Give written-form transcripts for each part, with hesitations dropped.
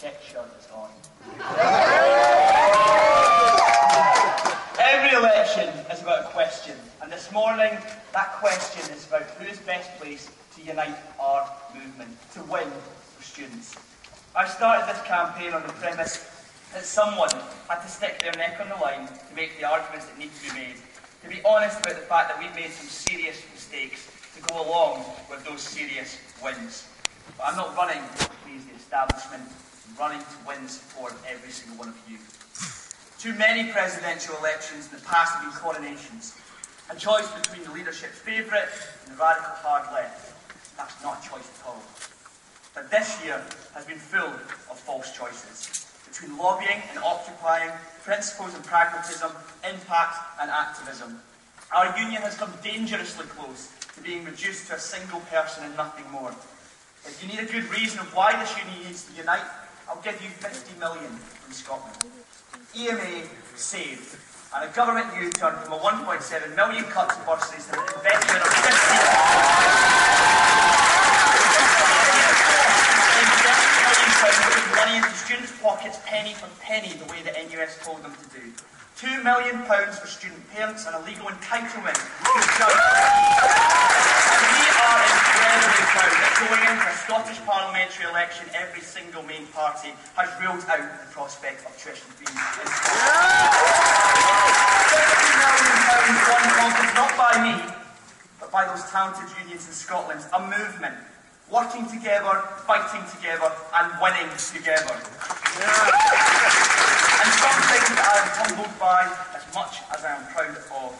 check shirt is on. Every election is about a question, and this morning that question is about who is best placed to unite our movement, to win for students. I started this campaign on the premise that someone had to stick their neck on the line to make the arguments that need to be made, to be honest about the fact that we've made some serious mistakes, to go along with those serious wins. But I'm not running to please the establishment, I'm running to win support of every single one of you. Too many presidential elections in the past have been coronations, a choice between the leadership's favourite and the radical hard left. That's not a choice at all. But this year has been full of false choices, between lobbying and occupying, principles and pragmatism, impact and activism. Our union has come dangerously close to being reduced to a single person and nothing more. If you need a good reason of why this union needs to unite, I'll give you 50 million from Scotland. EMA saved, and a government U-turn from a 1.7 million cut to bursaries to an investment of 50 million money into students' pockets penny for penny, the way the NUS told them to do. £2 million for student parents and a legal entitlement to judge. And we are incredibly proud that going into a Scottish parliamentary election, every single main party has ruled out the prospect of tuition fees in Scotland. £50 million won conquered not by me, but by those talented unions in Scotland, a movement. Working together, fighting together, and winning together. And something that I am humbled by as much as I am proud of.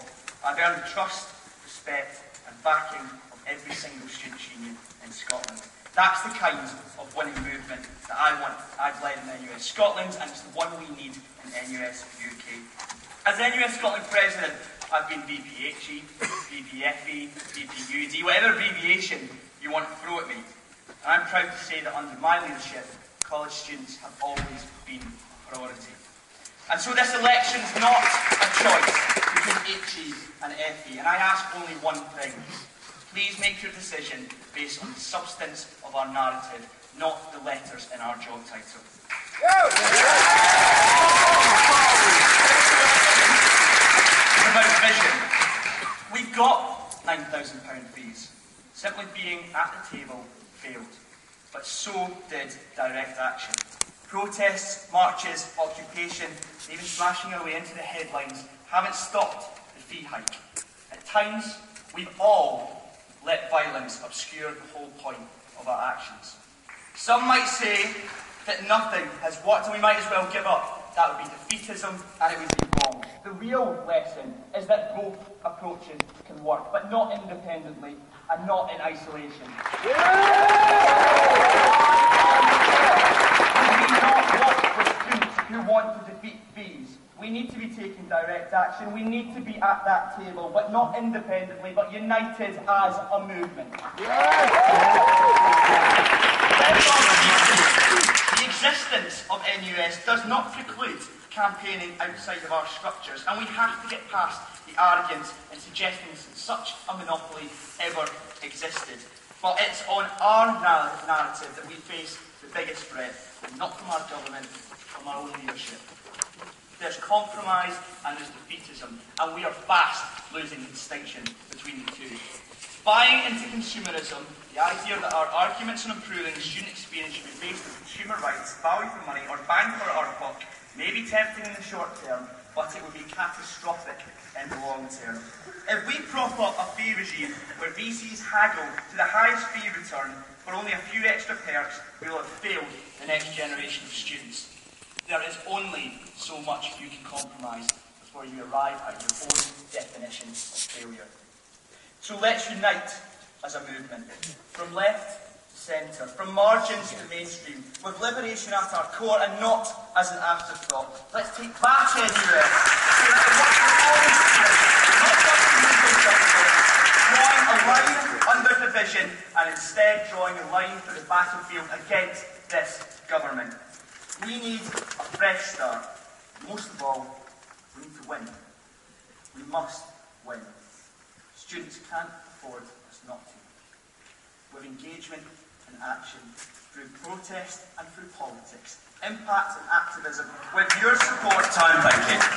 I've earned the trust, respect, and backing of every single students' union in Scotland. That's the kind of winning movement that I've led in NUS Scotland, and it's the one we need in NUS UK. As NUS Scotland President, I've been VPHE, VPFE, VPUD, whatever abbreviation you want to throw at me. And I'm proud to say that under my leadership, college students have always been a priority. And so this election is not a choice between HE and FE, and I ask only one thing. Please make your decision based on the substance of our narrative, not the letters in our job title. About vision. We've got £9,000 fees. Simply being at the table failed. But so did direct action. Protests, marches, occupation, even smashing our way into the headlines haven't stopped the fee hike. At times, we've all let violence obscure the whole point of our actions. Some might say that nothing has worked and we might as well give up. That would be defeatism and it would be wrong. The real lesson is that both approaches can work, but not independently and not in isolation. We do not work with students who want to defeat fees. We need to be taking direct action. We need to be at that table, but not independently, but united as a movement. The existence of NUS does not preclude campaigning outside of our structures, and we have to get past the arrogance in suggesting that such a monopoly ever existed. But it's on our narrative that we face the biggest threat, not from our government, from our own leadership. There's compromise and there's defeatism, and we are fast losing the distinction between the two. Buying into consumerism, the idea that our arguments on improving the student experience should be based on consumer rights, value for money, or bang for our buck, may be tempting in the short term, but it would be catastrophic in the long term. If we prop up a fee regime where VCs haggle to the highest fee return for only a few extra perks, we will have failed the next generation of students. There is only so much you can compromise before you arrive at your own definition of failure. So let's unite as a movement, from left to centre, from margins to mainstream, with liberation at our core and not as an afterthought. Let's take back NUS, so that it works for all students, not just the legal justice, drawing a line under division and instead drawing a line for the battlefield against this government. We need a fresh start. Most of all, we need to win. We must win. Students can't afford us not to. With engagement and action, through protest and through politics. Impact and activism with your support. Time, thank you.